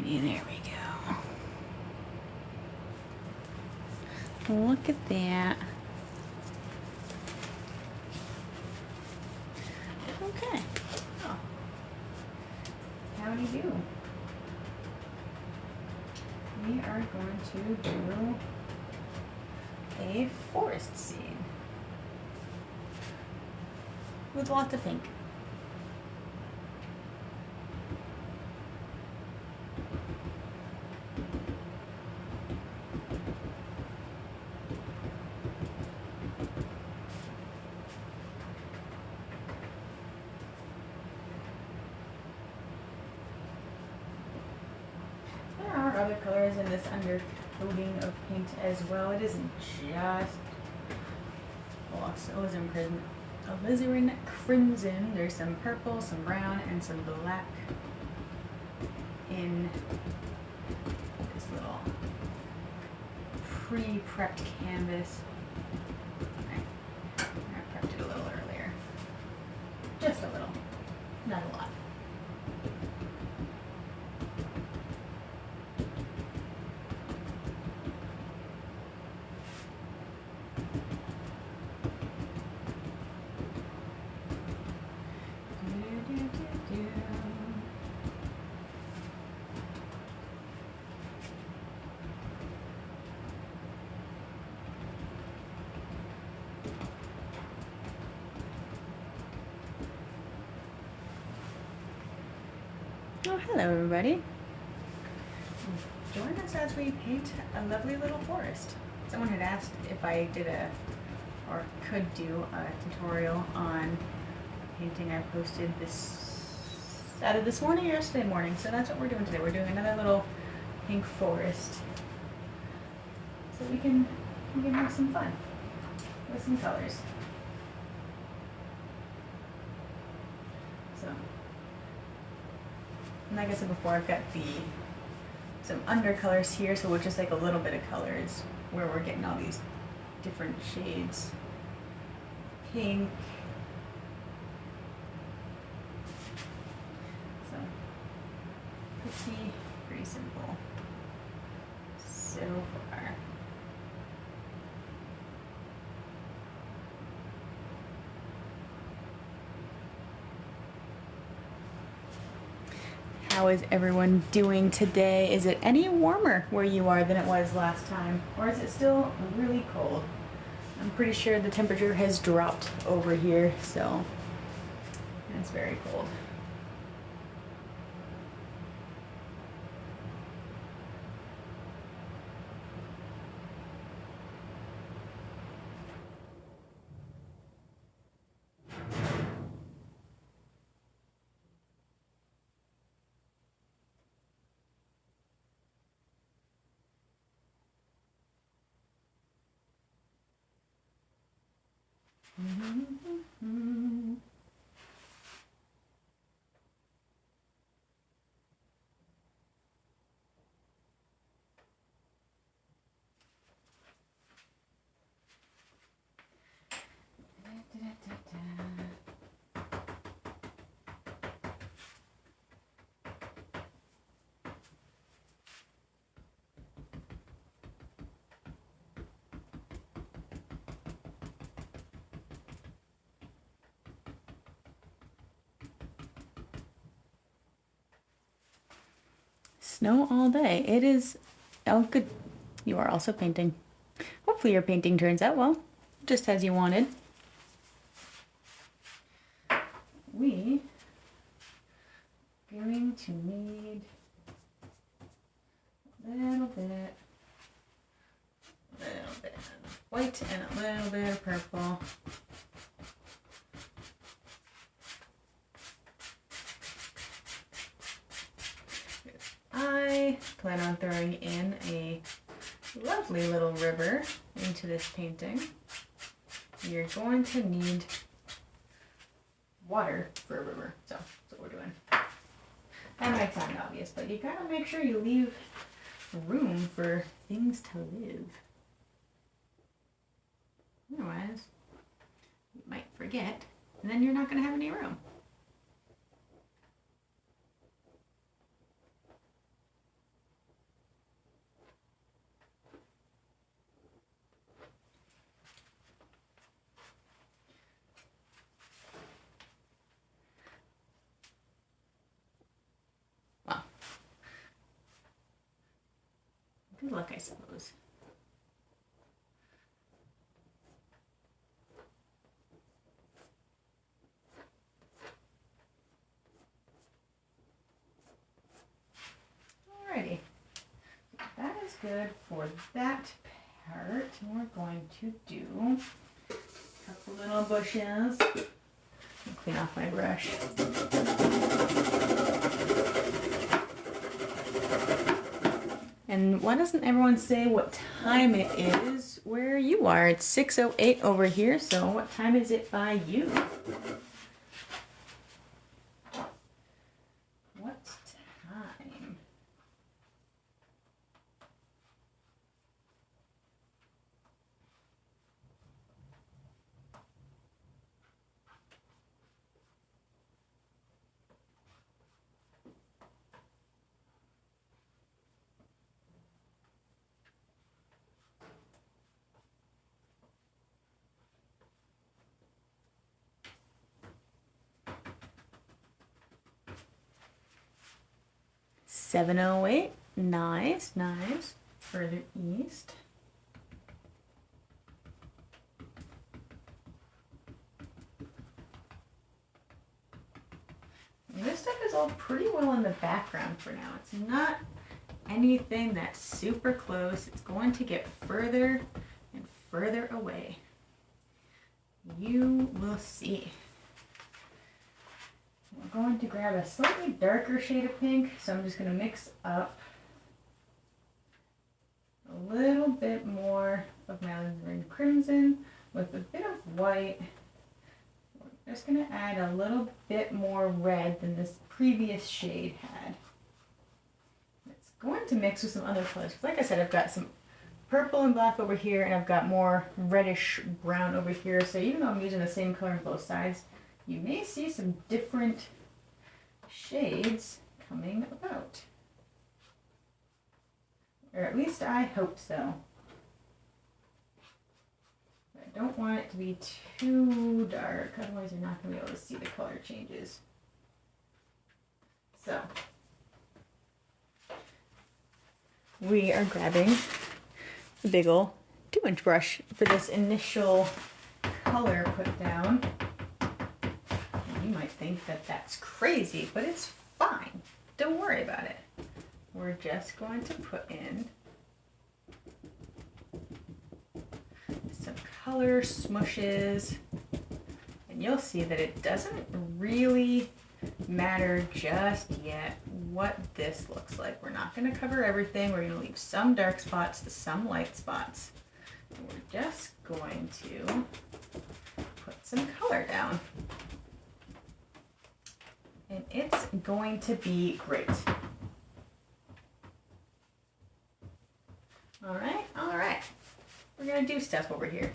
Alrighty, there we go. Look at that. Okay. Oh. Howdy do. We are going to do a forest scene with lots of pink. There are other colors in this undercoating of paint as well. It isn't just alizarin crimson. There's some purple, some brown, and some black in this little pre-prepped canvas. I prepped it a little earlier. Just a little, not a lot. Oh, hello everybody. Join us as we paint a lovely little forest. Someone had asked if I did or could do a tutorial on a painting I posted either this morning or yesterday morning. So that's what we're doing today. We're doing another little pink forest. So we can have some fun with some colors. So, and like I said before, I've got some undercolors here, so we're just like a little bit of colors where we're getting all these different shades. Pink. So, pretty simple so far. How is everyone doing today? Is it any warmer where you are than it was last time? Or is it still really cold? I'm pretty sure the temperature has dropped over here, so it's very cold. Snow all day. It is, oh good, you are also painting. Hopefully your painting turns out well, just as you wanted. We are going to need a little bit of white and a little bit of purple. I plan on throwing in a lovely little river into this painting. You're going to need water for a river, so that's what we're doing. That might sound obvious, but you gotta make sure you leave room for things to live. Otherwise, you might forget, and then you're not gonna have any room. luck, I suppose. Alrighty, that is good for that part. We're going to do a couple little bushes. I'll clean off my brush. And why doesn't everyone say what time it is where you are? It's 6:08 over here, so what time is it by you? What time? $7:08. Nice, nice. Further east. This stuff is all pretty well in the background for now. It's not anything that's super close. It's going to get further and further away. You will see. We're going to grab a slightly darker shade of pink, so I'm just going to mix up a little bit more of my alizarin crimson with a bit of white. We're just going to add a little bit more red than this previous shade had. It's going to mix with some other colors. Like I said, I've got some purple and black over here, and I've got more reddish brown over here. So even though I'm using the same color on both sides, you may see some different shades coming about. Or at least I hope so. But I don't want it to be too dark, otherwise you're not going to be able to see the color changes. So, we are grabbing the big ol' 2-inch brush for this initial color put down. You might think that that's crazy, but it's fine. Don't worry about it. We're just going to put in some color smushes, and you'll see that it doesn't really matter just yet what this looks like. We're not going to cover everything. We're going to leave some dark spots to some light spots. And we're just going to put some color down. And it's going to be great. All right. We're gonna do stuff over here.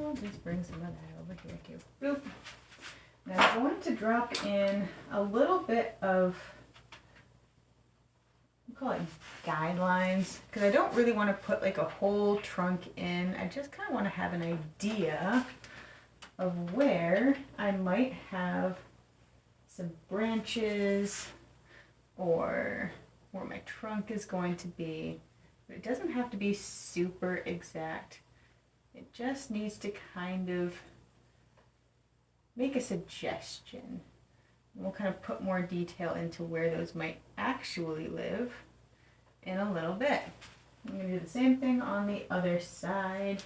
I'll just bring some of that over here too. Boop. Now I'm going to drop in a little bit of, we call it guidelines, because I don't really want to put like a whole trunk in. I just kind of want to have an idea of where I might have some branches or where my trunk is going to be. But it doesn't have to be super exact. It just needs to kind of make a suggestion. And we'll kind of put more detail into where those might actually live in a little bit. I'm going to do the same thing on the other side.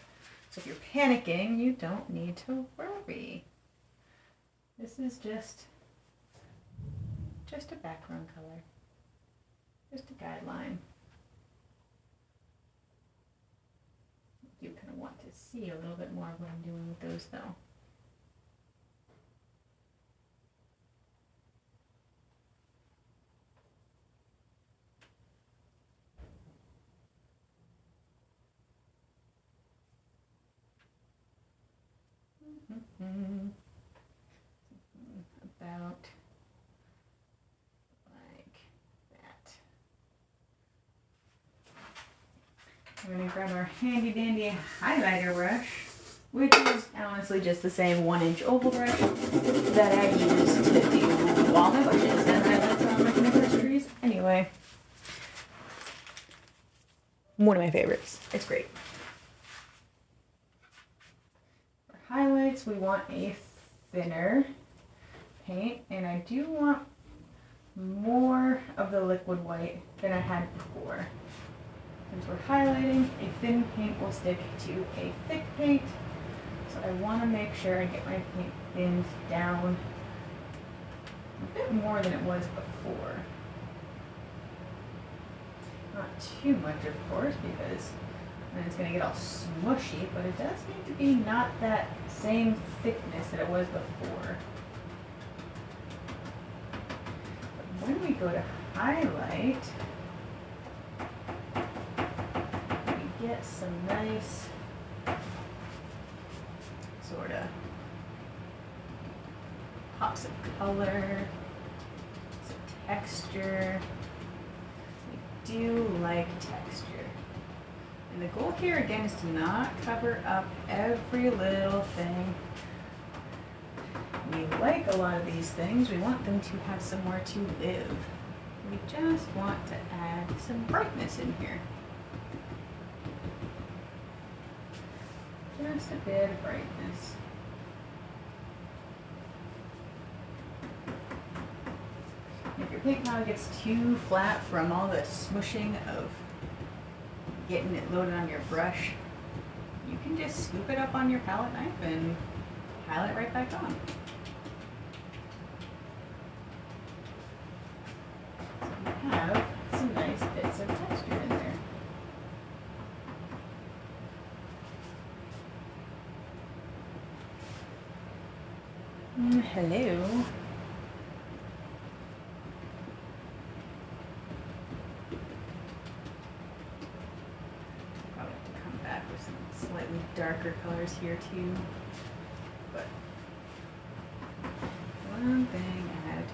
So if you're panicking, you don't need to worry. This is just a background color, just a guideline. You kind of want to see a little bit more of what I'm doing with those though. About like that. I'm going to grab our handy dandy highlighter brush, which is honestly just the same 1-inch oval brush that I use to do walnut bushes and highlights on my Christmas trees. Anyway, one of my favorites. It's great. For highlights, we want a thinner paint, and I do want more of the liquid white than I had before. Since we're highlighting, a thin paint will stick to a thick paint, so I want to make sure I get my paint thinned down a bit more than it was before. Not too much, of course, because then it's going to get all smushy, but it does need to be not that same thickness that it was before. But when we go to highlight, we get some nice sort of pops of color, some texture. We do like texture. And the goal here again is to not cover up every little thing. We like a lot of these things. We want them to have somewhere to live. We just want to add some brightness in here. Just a bit of brightness. If your paint pad gets too flat from all the smushing of getting it loaded on your brush, you can just scoop it up on your palette knife and pile it right back on. So you have some nice bits of texture in there. Hello. Slightly darker colors here too, but one thing at a time.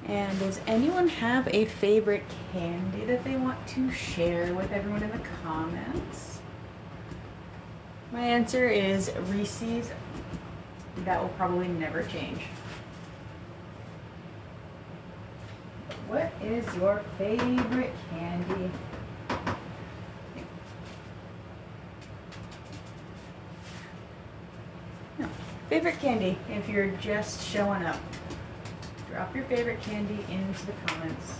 And does anyone have a favorite candy that they want to share with everyone in the comments? My answer is Reese's. That will probably never change. What is your favorite candy? No. Favorite candy if you're just showing up. Drop your favorite candy into the comments.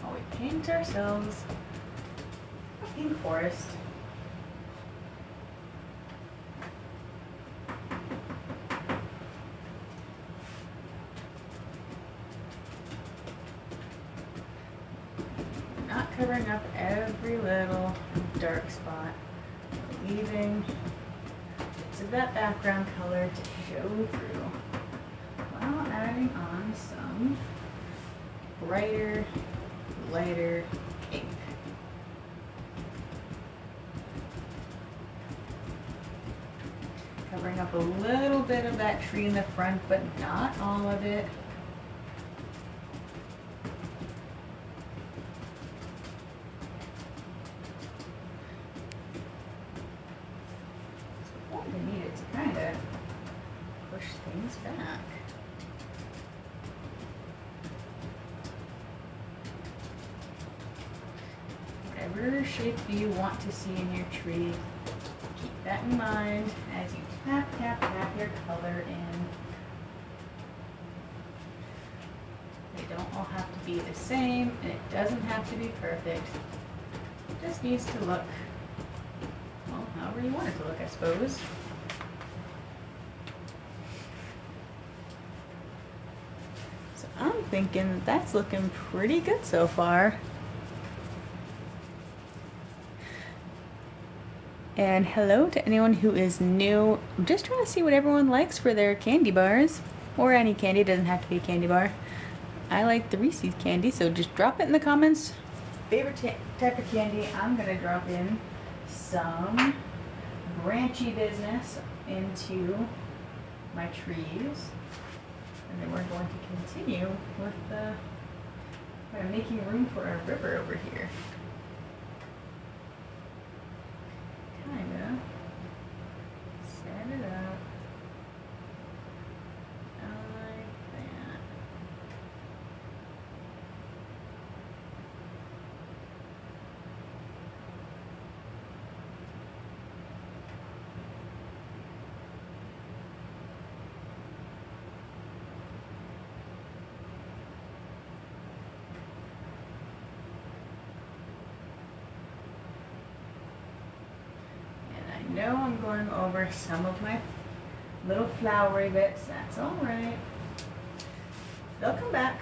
While we paint ourselves a pink forest. Not covering up every little dark spot. Leaving bits of that background color to show through while adding on some brighter, lighter ink. Covering up a little bit of that tree in the front, but not all of it. So what we need is kind of push things back. Whatever shape you want to see in your tree, keep that in mind as you tap your color in. They don't all have to be the same, and it doesn't have to be perfect. It just needs to look, well, however you want it to look, I suppose. So I'm thinking that that's looking pretty good so far. And hello to anyone who is new. I'm just trying to see what everyone likes for their candy bars. Or any candy, it doesn't have to be a candy bar. I like the Reese's candy, so just drop it in the comments. Favorite type of candy, I'm gonna drop in some branchy business into my trees. And then we're going to continue with making room for a river over here. Kinda set it up like that. I know I'm going over some of my little flowery bits. That's all right. They'll come back.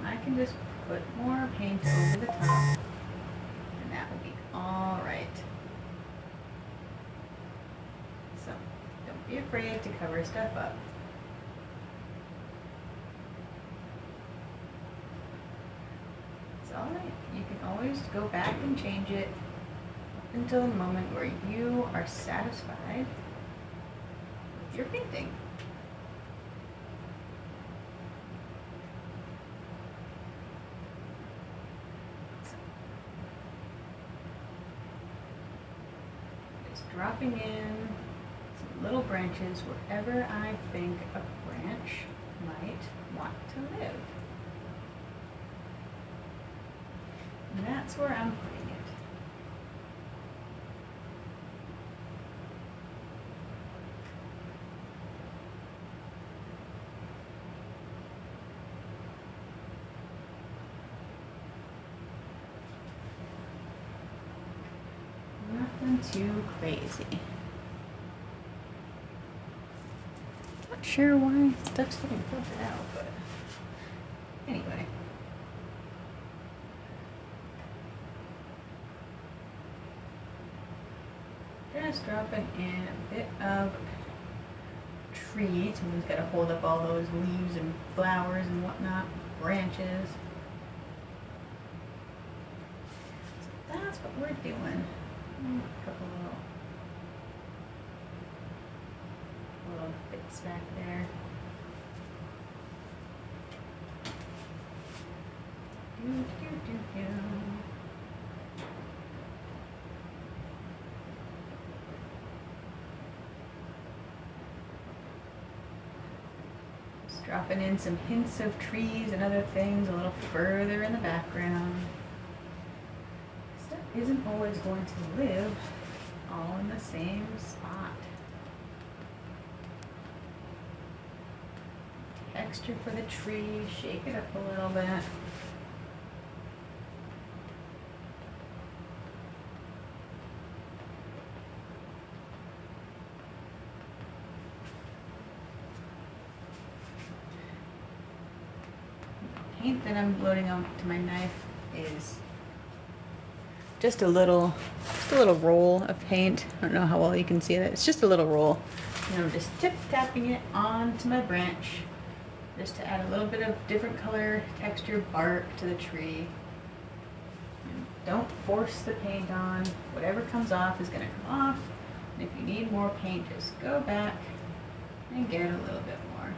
I can just put more paint over the top, and that will be all right. So don't be afraid to cover stuff up. It's all right. You can always go back and change it until the moment where you are satisfied with your painting. Just dropping in some little branches wherever I think a branch might want to live. And that's where I'm putting it. Nothing too crazy. Not sure why stuff's getting filtered out, but anyway. Just dropping in a bit of tree. Someone's got to hold up all those leaves and flowers and whatnot, branches. So that's what we're doing. A couple little bits back there. Just dropping in some hints of trees and other things a little further in the background. Stuff isn't always going to live all in the same spot. Texture for the tree, shake it up a little bit. The paint that I'm loading onto my knife is just a little roll of paint. I don't know how well you can see that. It's just a little roll. And I'm just tip tapping it onto my branch just to add a little bit of different color, texture, bark to the tree. And don't force the paint on. Whatever comes off is gonna come off. And if you need more paint, just go back and get a little bit more.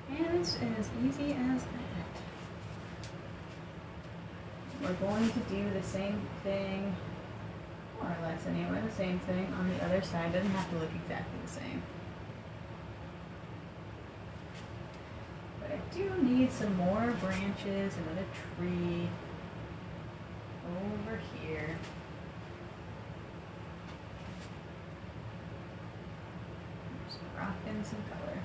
And it's as easy as that. We're going to do the same thing, more or less anyway, the same thing on the other side. Doesn't have to look exactly the same. But I do need some more branches, another tree over here. Just drop in some color.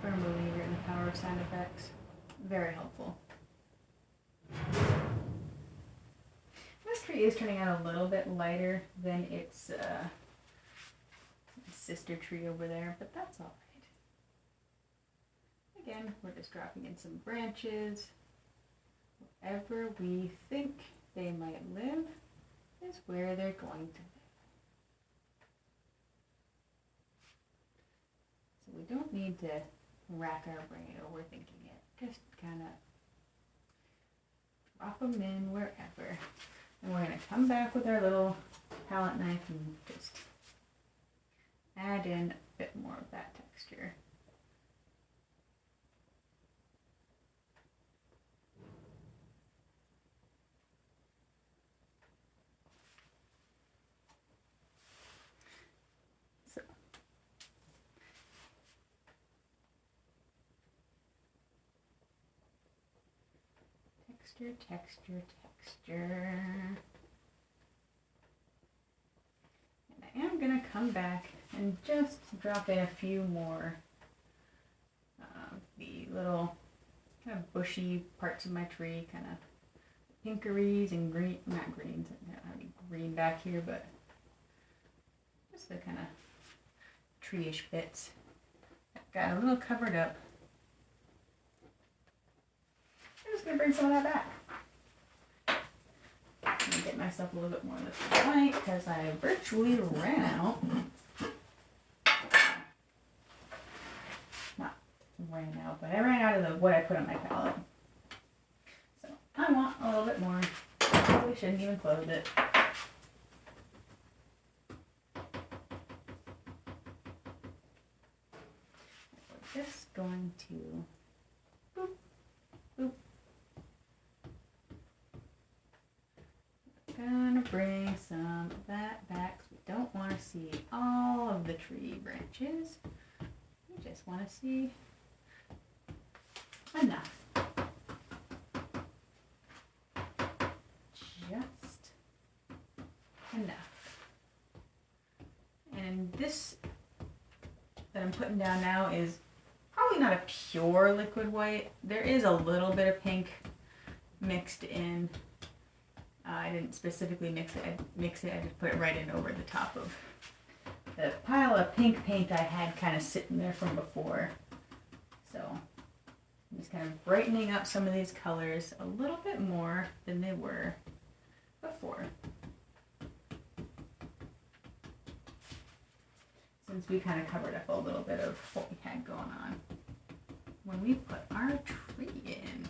I'm a believer in the power of sound effects. Very helpful. This tree is turning out a little bit lighter than its sister tree over there, but that's all right. Again, we're just dropping in some branches. Wherever we think they might live is where they're going to live. So we don't need to rack our brain overthinking it. Just kind of drop them in wherever. And we're going to come back with our little palette knife and just add in a bit more of that texture. So texture, texture, texture. And I am going to come back and just drop in a few more of the little kind of bushy parts of my tree, kind of pinkeries and green, not greens, I don't have any green back here, but just the kind of tree-ish bits. I've got a little covered up. I'm just going to bring some of that back. I'm going to get myself a little bit more of this white because I virtually ran out. Not ran out, but I ran out of what I put on my palette. So I want a little bit more. Probably shouldn't even close it. We're just going to boop, boop. Gonna bring some of that back. We don't want to see all of the tree branches. We just want to see enough. Just enough. And this that I'm putting down now is probably not a pure liquid white. There is a little bit of pink mixed in. I didn't specifically mix it, I just put it right in over the top of the pile of pink paint I had kind of sitting there from before. So I'm just kind of brightening up some of these colors a little bit more than they were before. Since we kind of covered up a little bit of what we had going on when we put our tree in.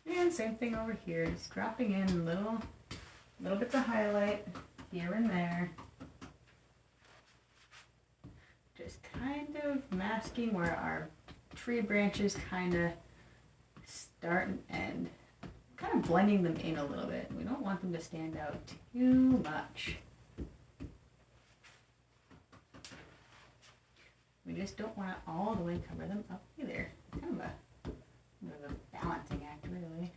And same thing over here, just dropping in little bits of highlight here and there. Just kind of masking where our tree branches kind of start and end. Kind of blending them in a little bit. We don't want them to stand out too much. We just don't want to all the way cover them up either. Kind of a balancing act, really.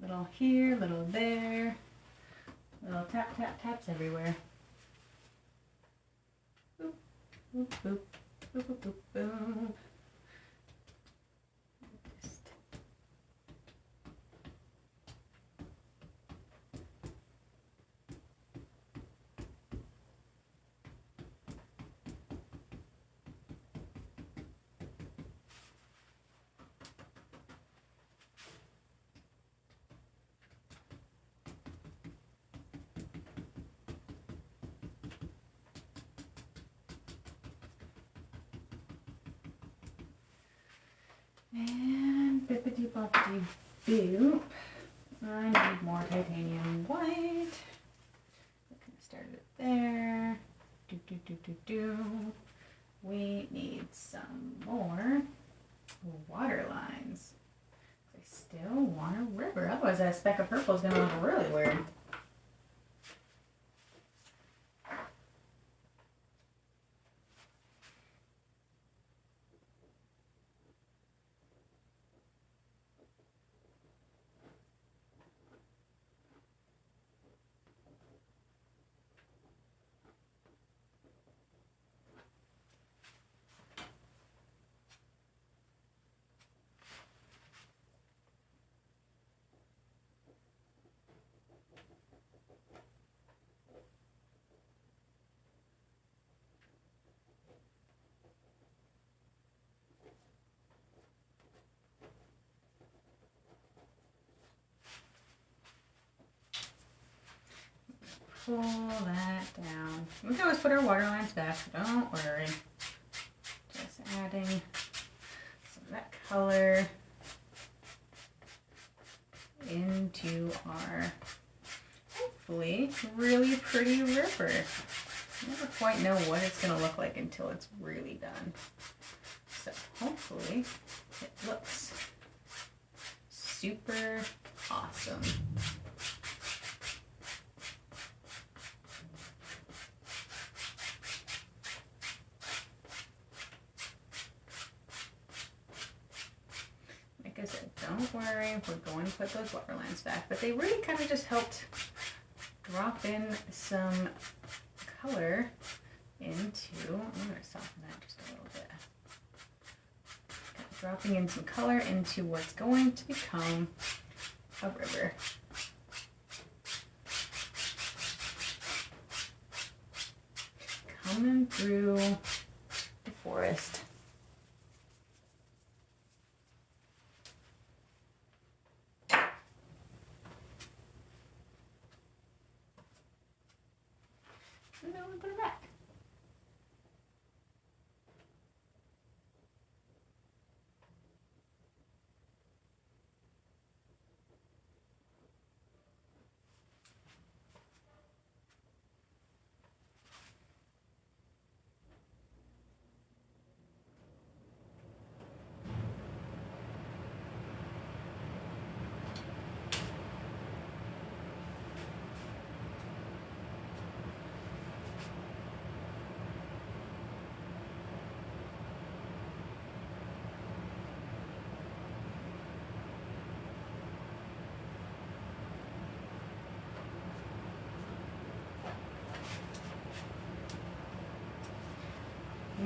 Little here, little there, little tap, tap, taps everywhere. Boop, boop, boop, boop, boop, boop, boop. And bippity boppity boop. I need more titanium white. We're gonna start it there. Do do do do do. We need some more water lines. I still want a river. Otherwise that speck of purple is gonna look really weird. Pull that down. We can always put our water lines back, so don't worry. Just adding some of that color into our hopefully really pretty river. I never quite know what it's going to look like until it's really done. So hopefully it looks super awesome. Like I said, don't worry, we're going to put those water lines back, but they really kind of just helped drop in some color into, I'm going to soften that just a little bit. Kind of dropping in some color into what's going to become a river. Coming through the forest. And then we put it back.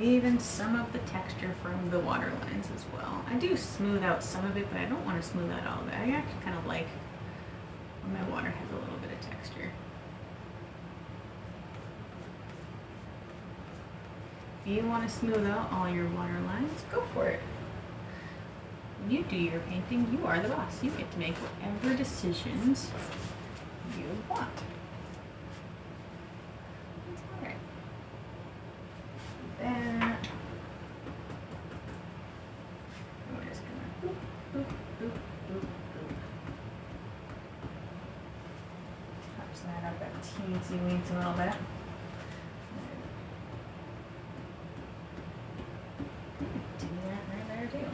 Even some of the texture from the water lines as well. I do smooth out some of it, but I don't want to smooth out all of it. I actually kind of like when my water has a little bit of texture. If you want to smooth out all your water lines, go for it. When you do your painting, you are the boss. You get to make whatever decisions you want. That. And we're just gonna boop, boop, boop, boop, boop. Touch that up at teensy weensy a little bit. Do that right there too.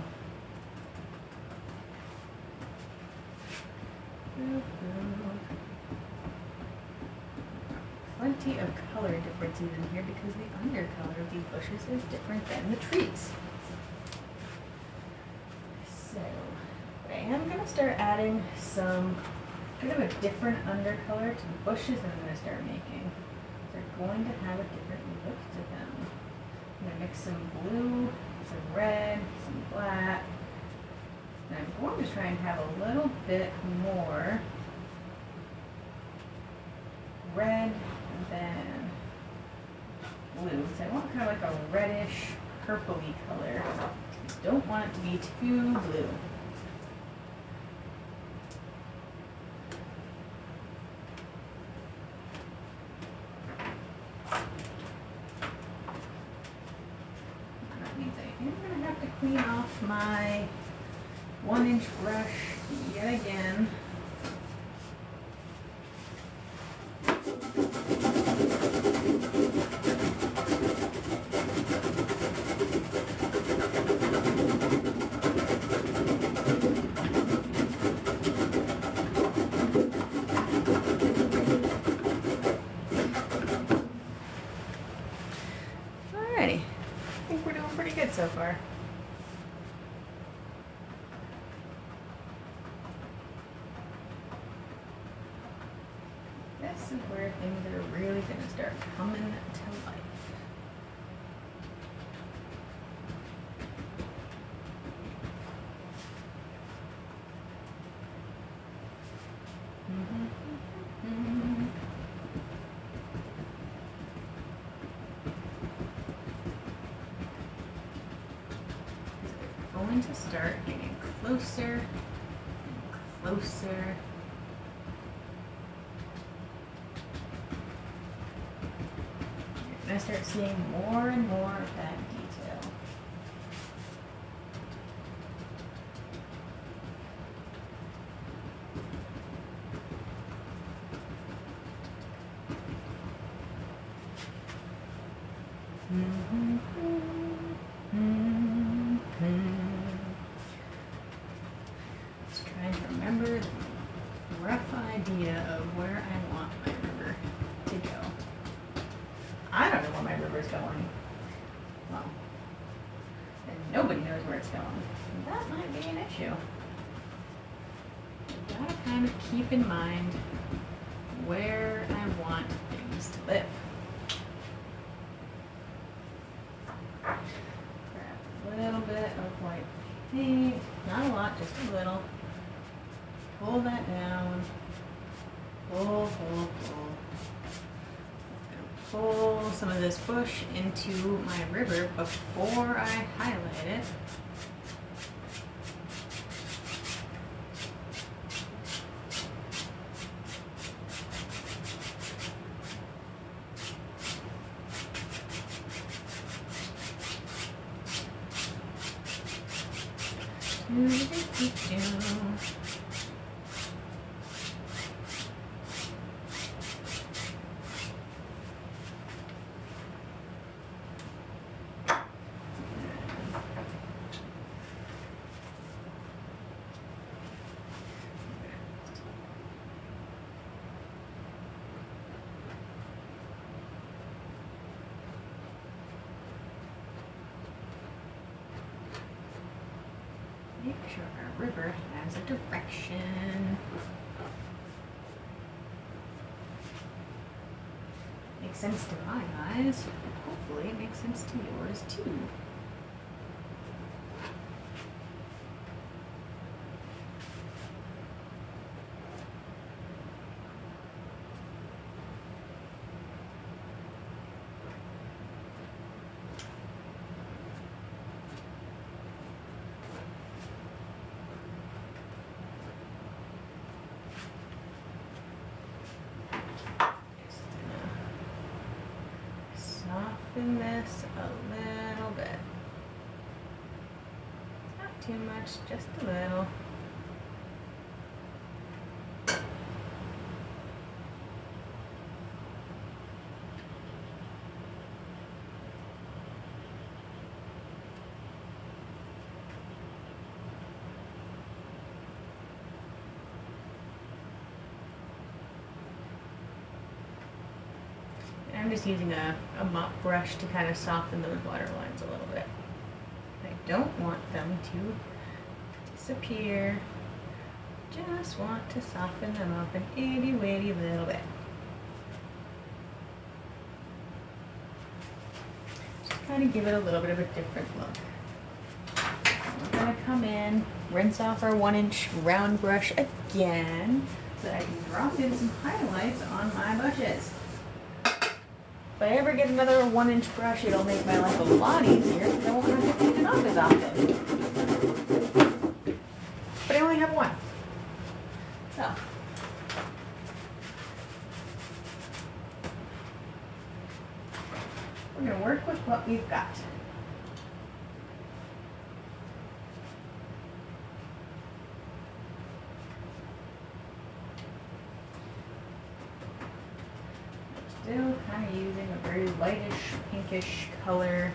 Boop, boop. plenty of color differences in here because the undercolor of these bushes is different than the trees. So, I am going to start adding some kind of a different undercolor to the bushes that I'm going to start making. They're going to have a different look to them. I'm going to mix some blue, some red, some black. And I'm going to try and have a little bit more red than blue. So I want kind of like a reddish, purpley color. I don't want it to be too blue. That means I am going to have to clean off my 1-inch brush yet again. Alrighty, I think we're doing pretty good so far. This is where things are really going to start coming to life. We're going to start getting closer and closer. You're going to start seeing more and more of that detail. Just trying to remember the rough idea of where I want my river to go. I don't know where my river's going. Well, and nobody knows where it's going. That might be an issue. You gotta kind of keep in mind where I want things to live. Grab a little bit of white paint, not a lot, just a little. Pull that down. Pull, pull, pull. Pull some of this bush into my river before I highlight it. Make sure our river has a direction. Makes sense to my eyes. Hopefully it makes sense to yours too. Soften this a little bit. Not too much, just a little. just using a mop brush to kind of soften those water lines a little bit. I don't want them to disappear. Just want to soften them up an itty bitty little bit. Just kind of give it a little bit of a different look. We're gonna come in, rinse off our 1-inch round brush again, so that I can drop in some highlights on my bushes. If I ever get another 1-inch brush, it'll make my life a lot easier because I won't have to clean it up as often. But I only have one. So. We're going to work with what we've got. Still kind of using a very lightish, pinkish color.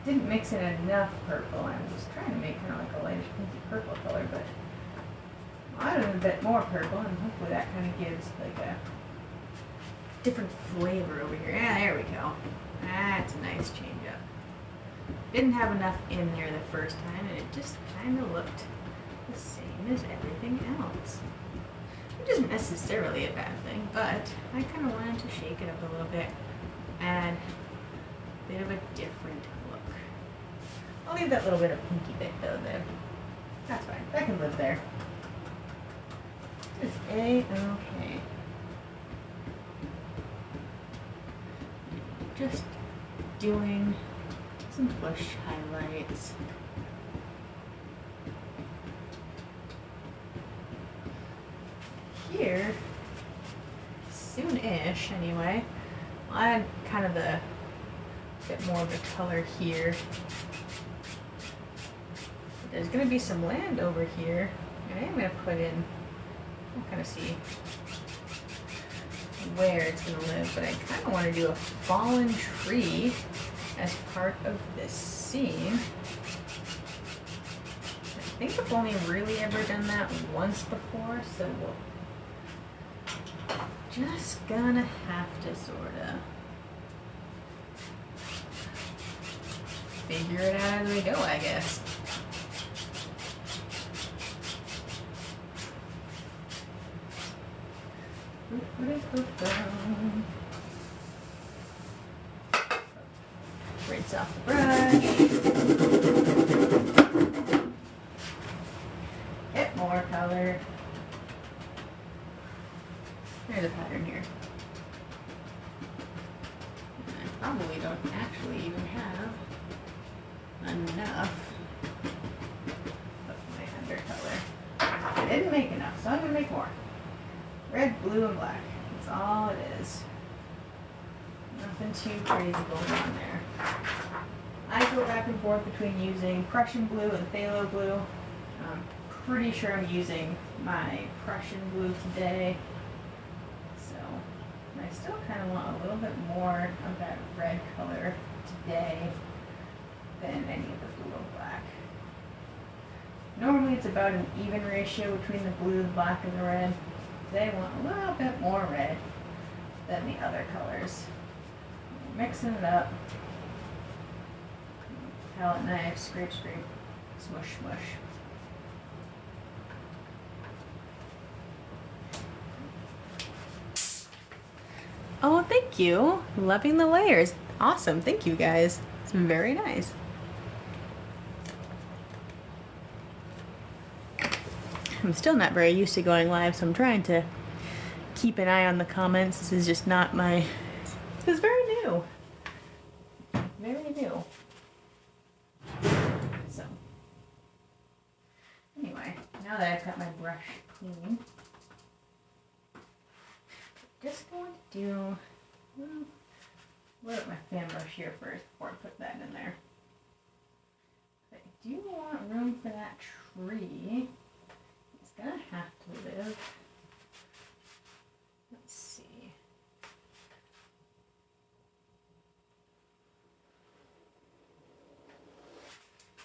Didn't mix in enough purple. I was trying to make kind of like a lightish pinky purple color, but I added a bit more purple, and hopefully that kind of gives like a different flavor over here. Yeah, there we go. That's a nice change up. Didn't have enough in there the first time, and it just kind of looked the same as everything else. Which isn't necessarily a bad thing, but I kind of wanted to shake it up a little bit, add a bit of a different look. I'll leave that little bit of pinky bit though there. That's fine. That can live there. It's A-okay. Just doing some bush highlights. Here, soon-ish anyway, I'll add kind of the bit more of the color here. There's going to be some land over here, and I'm going to put in, I'll kind of see where it's going to live, but I kind of want to do a fallen tree as part of this scene. I think I've only really ever done that once before, so we'll just gonna have to sorta figure it out as we go, I guess. Rinse off the brush. Get more color. There's a pattern here. I probably don't actually even have enough of my undercolor. I didn't make enough, so I'm going to make more. Red, blue, and black. That's all it is. Nothing too crazy going on there. I go back and forth between using Prussian blue and phthalo blue. I'm pretty sure I'm using my Prussian blue today. I still kind of want a little bit more of that red color today than any of the blue or black. Normally it's about an even ratio between the blue, the black, and the red. Today I want a little bit more red than the other colors. Mixing it up. Palette knife, scrape, scrape, smush, smush. Oh, thank you. Loving the layers. Awesome. Thank you, guys. It's very nice. I'm still not very used to going live, so I'm trying to keep an eye on the comments. This is just not my... This is very new. Very new. So, anyway, now that I've got my brush clean, just going to do, load up my fan brush here first before I put that in there. I do want room for that tree. It's gonna have to live. Let's see.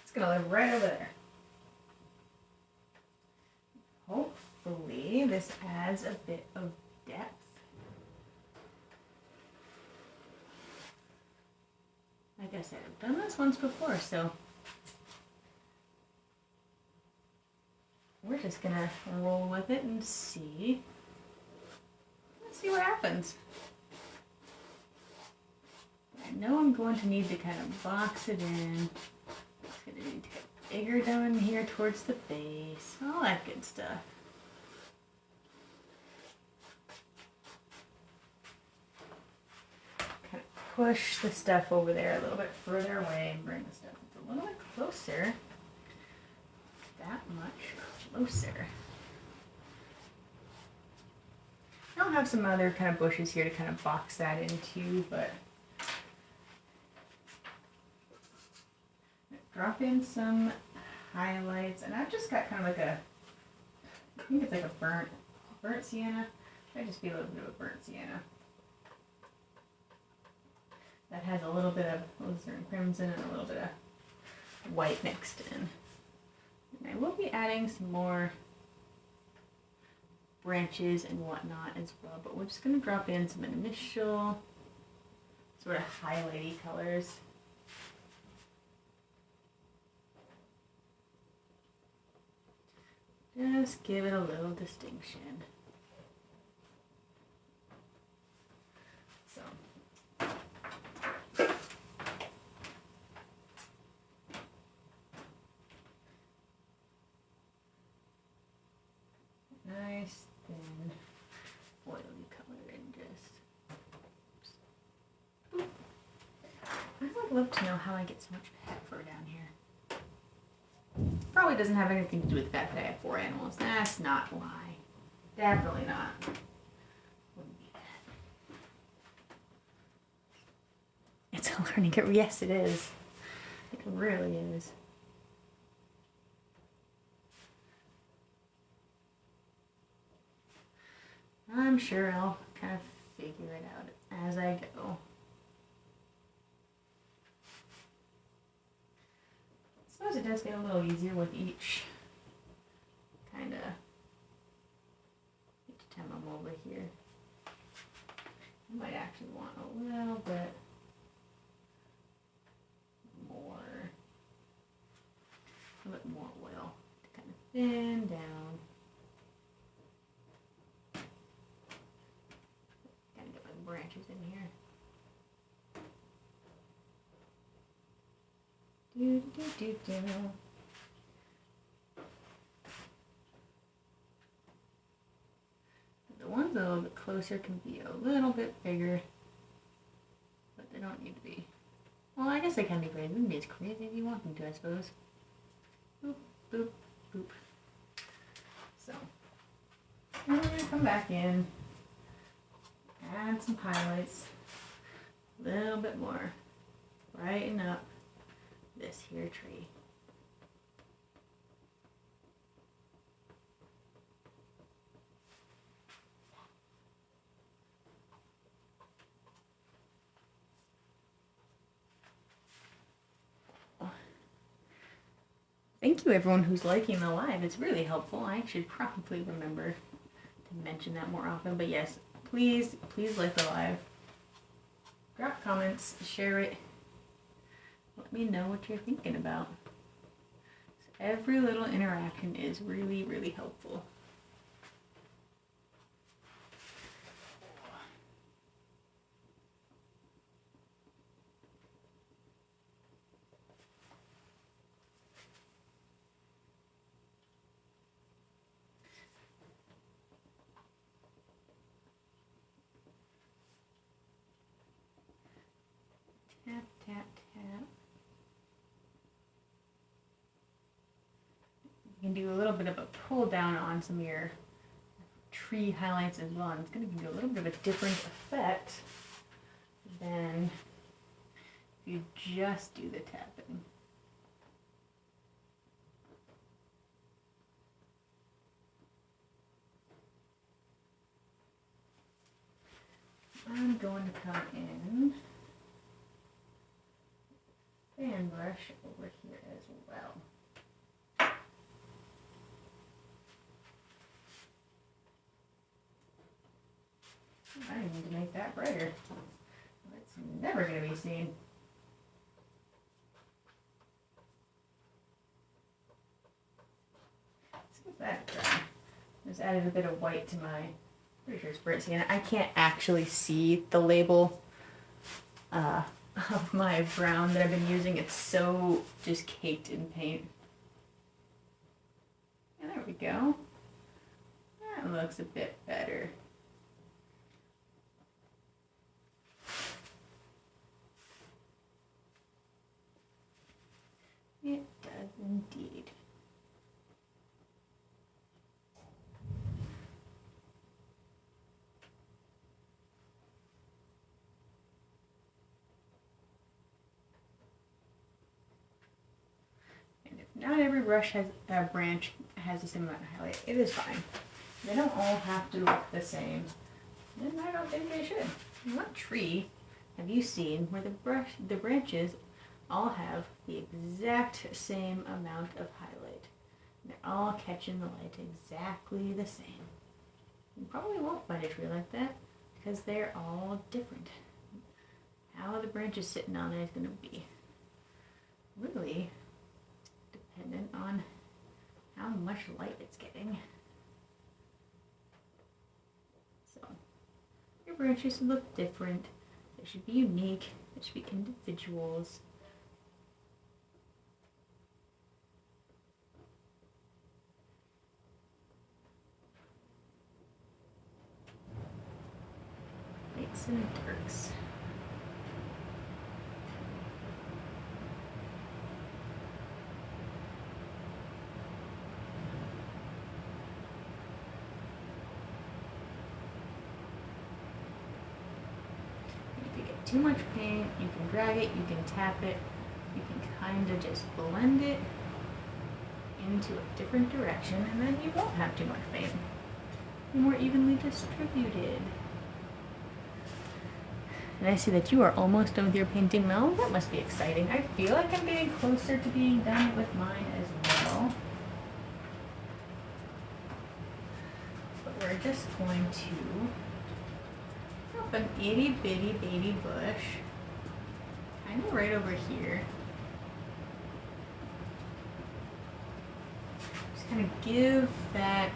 It's gonna live right over there. this adds a bit of depth. Like I said, I've done this once before, so we're just gonna roll with it and see. Let's see what happens. I know I'm going to need to kind of box it in. It's gonna need to get bigger down here towards the base, all that good stuff. Kind of push the stuff over there a little bit further away and bring the stuff a little bit closer. That much closer. I'll have some other kind of bushes here to kind of box that into, but drop in some highlights, and I've just got kind of like a, I think it's like a burnt sienna. Might just be a little bit of a burnt sienna. That has a little bit of alizarin crimson and a little bit of white mixed in. And I will be adding some more branches and whatnot as well, but we're just going to drop in some initial sort of highlighty colors. Just give it a little distinction. So, nice thin oily color and just. Boop. I would love to know how I get so much pet fur down here. Probably doesn't have anything to do with the fact that I have 4 animals. That's not why. Definitely not. Wouldn't be that. It's a learning curve. Yes, it is. It really is. I'm sure I'll kind of figure it out as I go. I suppose it does get a little easier with each time I'm over here. I might actually want a little bit more oil to kind of thin down. Gotta get my branches in here. Do. The ones a little bit closer can be a little bit bigger, but they don't need to be. Well, I guess they can be crazy. They can be as crazy as you want them to, I suppose. Boop, boop, boop. So, I'm going to come back in, add some highlights, a little bit more, brighten up this here tree. Thank you everyone who's liking the live. It's really helpful. I should probably remember to mention that more often. But yes, please like the live. Drop comments, share it. Let me know what you're thinking about. So every little interaction is really, really helpful. Tap, tap, tap. You can do a little bit of a pull down on some of your tree highlights as well, and it's going to give you a little bit of a different effect than if you just do the tapping. I'm going to come in fan brush over here as well. it that brighter. It's never going to be seen. Let's give that a try. Just added a bit of white to my, pretty sure it's burnt sienna. I can't actually see the label of my brown that I've been using. It's so just caked in paint. And there we go. That looks a bit better. It does indeed. And if not every brush has a branch has the same amount of highlight, it is fine. They don't all have to look the same. And I don't think they should. What tree have you seen where the branches all have the exact same amount of highlight? They're all catching the light exactly the same. You probably won't find a tree like that because they're all different. How the branch is sitting on it is going to be really dependent on how much light it's getting. So your branches look different. They should be unique. They should be individuals. Lights and darks. Too much paint, you can drag it, you can tap it, you can kind of just blend it into a different direction, and then you won't have too much paint. You're more evenly distributed. And I see that you are almost done with your painting, Mel. That must be exciting. I feel like I'm getting closer to being done with mine as well. But we're just going to an itty bitty baby bush, kind of right over here. Just kind of give that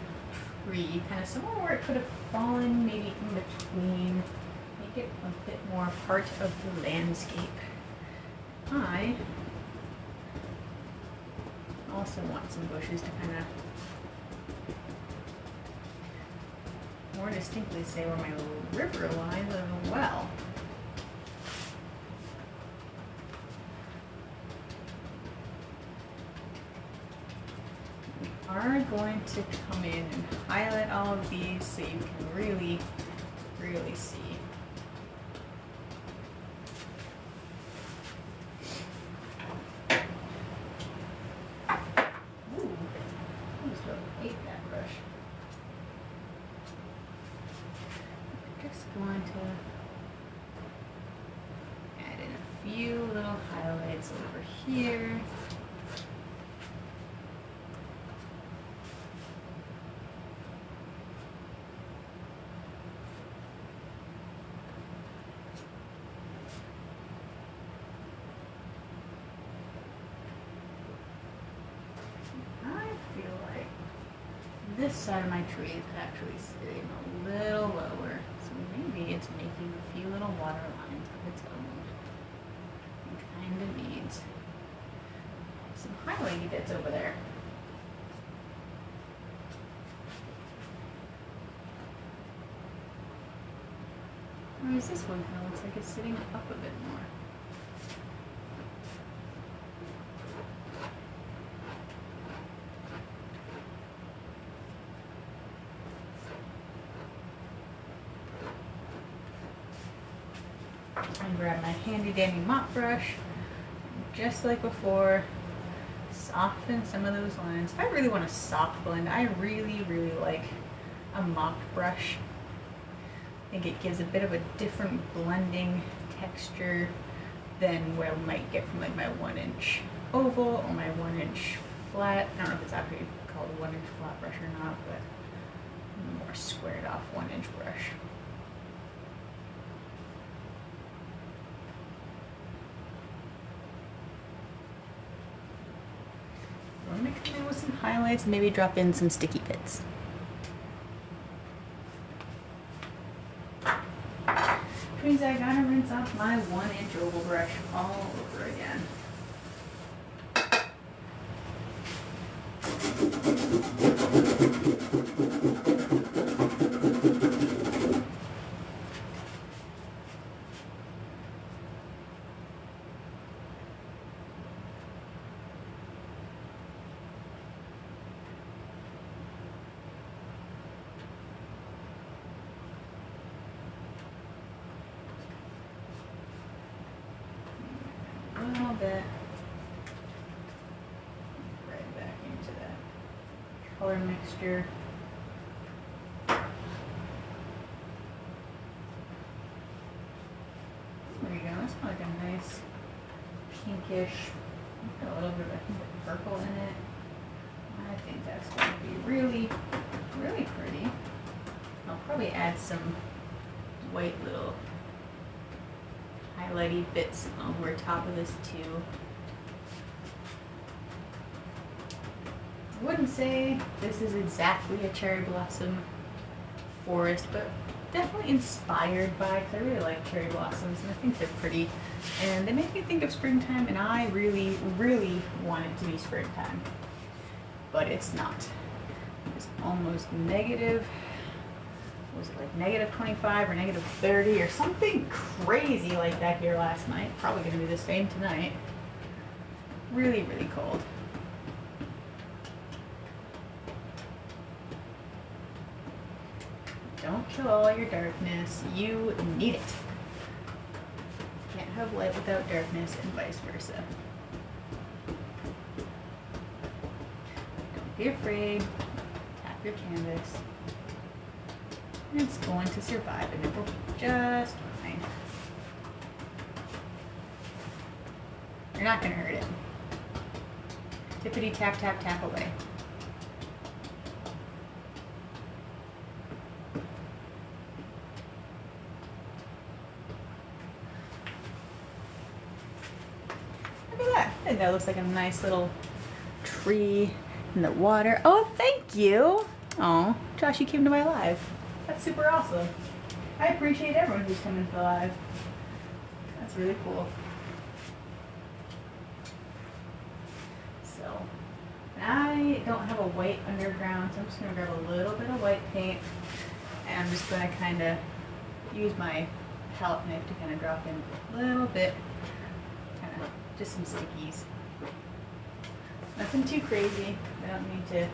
tree kind of somewhere where it could have fallen, maybe in between. Make it a bit more part of the landscape. I also want some bushes to kind of more distinctly say where my river lies as well. We are going to come in and highlight all of these so you can really, really see. Ooh, I just really hate that brush. Just going to add in a few little highlights over here. I feel like this side of my tree is actually sitting a little lower. Maybe it's making a few little water lines of its own. It kind of needs some highlighty bits over there. Whereas this one kind of looks like it's sitting up a bit more. And grab my handy dandy mop brush, just like before, soften some of those lines. If I really want a soft blend, I really, really like a mop brush. I think it gives a bit of a different blending texture than what I might get from like my 1-inch oval or my 1-inch flat. I don't know if it's actually called a 1-inch flat brush or not, but more squared off 1-inch brush. some highlights, maybe drop in some sticky bits. Which means I gotta rinse off my 1-inch oval brush all over again. A little bit right back into that color mixture. There we go. That's like a nice pinkish, got a little bit of purple in it. I think that's going to be really, really pretty. I'll probably add some white little highlighty bits over top of this too. I wouldn't say this is exactly a cherry blossom forest, but definitely inspired by, because I really like cherry blossoms and I think they're pretty and they make me think of springtime, and I really, really want it to be springtime, but it's not. It's almost negative, was it like negative 25 or negative 30 or something crazy like that here last night. Probably going to be the same tonight. Really, really cold. Don't kill all your darkness. You need it. Can't have light without darkness and vice versa. Don't be afraid. Tap your canvas. It's going to survive and it will be just fine. You're not going to hurt it. Tippity tap tap tap away. Look at that. I think that looks like a nice little tree in the water. Oh, thank you. Oh, Josh, you came to my live. That's super awesome. I appreciate everyone who's coming to the live. That's really cool. So, I don't have a white underground, so I'm just going to grab a little bit of white paint. And I'm just going to kind of use my palette knife to kind of drop in a little bit. Kind of just some stickies. Nothing too crazy. I don't need to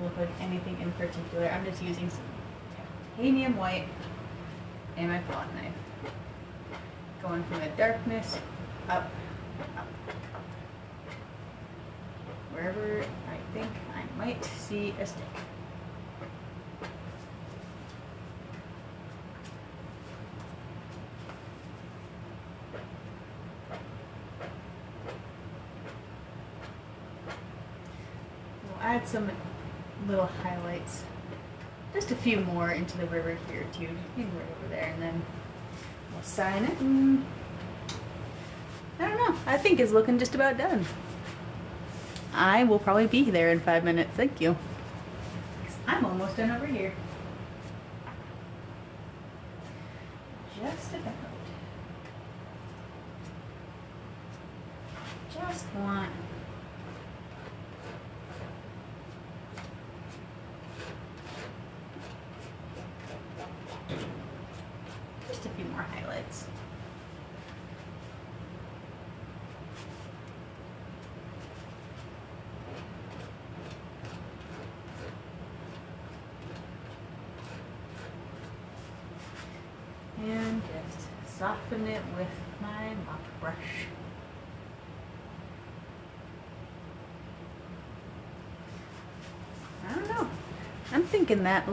look like anything in particular. I'm just using some titanium white and my palette knife. Going from the darkness up, up. Wherever I think I might see a stick. We'll add some little highlights. Just a few more into the river here too, maybe right over there, and then we'll sign it. And I don't know. I think it's looking just about done. I will probably be there in 5 minutes. Thank you. I'm almost done over here. Just about. Just want. Just a few more highlights. And just soften it with my mop brush. I don't know. I'm thinking that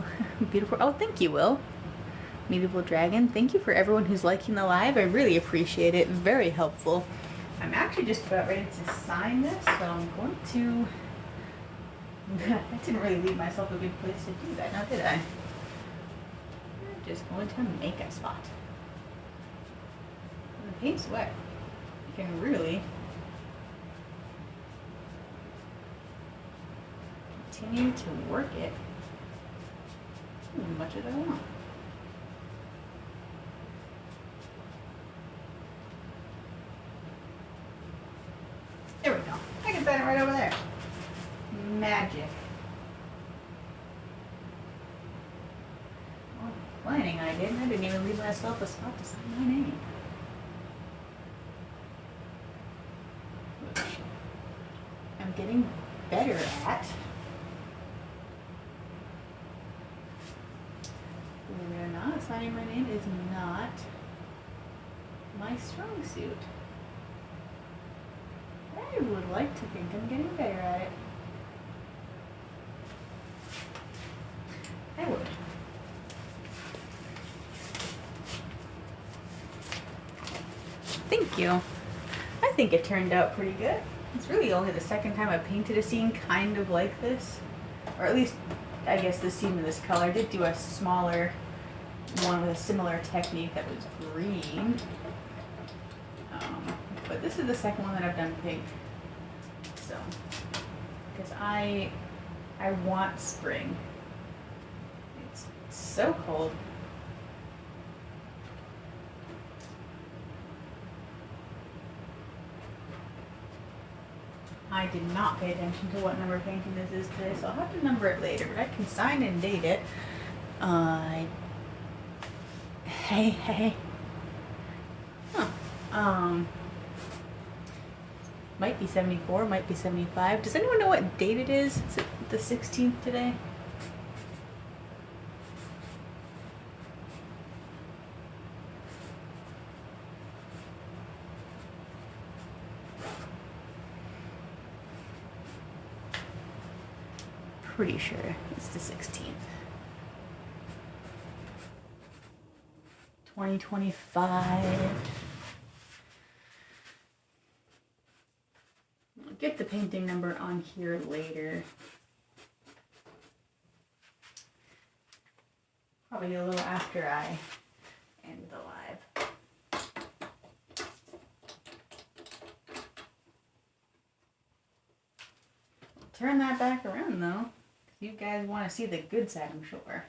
beautiful. Oh, thank you, Will. Medieval Dragon. Thank you for everyone who's liking the live. I really appreciate it. Very helpful. I'm actually just about ready to sign this, so I'm going to. I didn't really leave myself a good place to do that, now did I? I'm just going to make a spot. The paint's wet. You can really continue to work it as much as I want. There we go. I can set it right over there. Magic. Oh, planning I didn't. I didn't even leave myself a spot to sign my name. Which I'm getting better at. Believe it or not, signing my name is not my strong suit. I would like to think I'm getting better at it. I would. Thank you. I think it turned out pretty good. It's really only the second time I painted a scene kind of like this. Or at least, I guess the scene in this color. I did do a smaller one with a similar technique that was green. But this is the second one that I've done pink. So, because I want spring. It's so cold. I did not pay attention to what number painting this is today, so I'll have to number it later, but I can sign and date it. Hey. Huh. Might be 74, might be 75. Does anyone know what date it is? Is it the 16th today? Pretty sure it's the 16th. 2025. I'll get the painting number on here later. Probably a little after I end the live. Turn that back around though. You guys want to see the good side, I'm sure.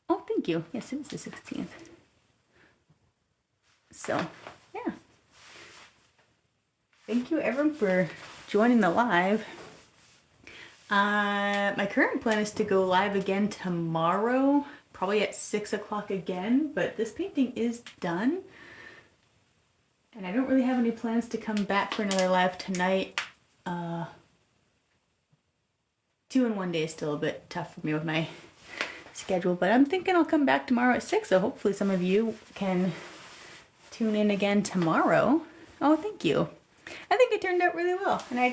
Oh, thank you. Yes, it was the 16th. So, yeah. Thank you, everyone, for joining the live. My current plan is to go live again tomorrow. Probably at 6 o'clock again, but this painting is done. And I don't really have any plans to come back for another live tonight. 2 in 1 day is still a bit tough for me with my schedule, but I'm thinking I'll come back tomorrow at 6, so hopefully some of you can tune in again tomorrow. Oh, thank you. I think it turned out really well. And I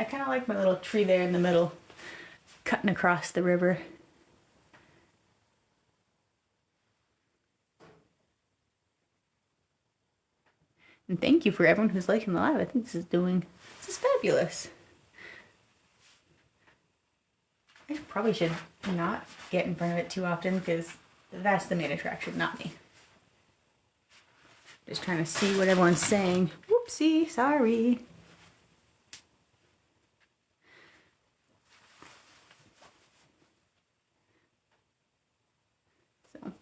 kind of like my little tree there in the middle, cutting across the river. And thank you for everyone who's liking the live. I think this is fabulous. I probably should not get in front of it too often because that's the main attraction, not me. Just trying to see what everyone's saying. Whoopsie, sorry. So,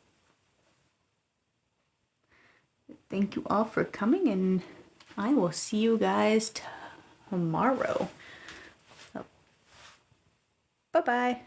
thank you all for coming, and I will see you guys tomorrow. So, bye-bye.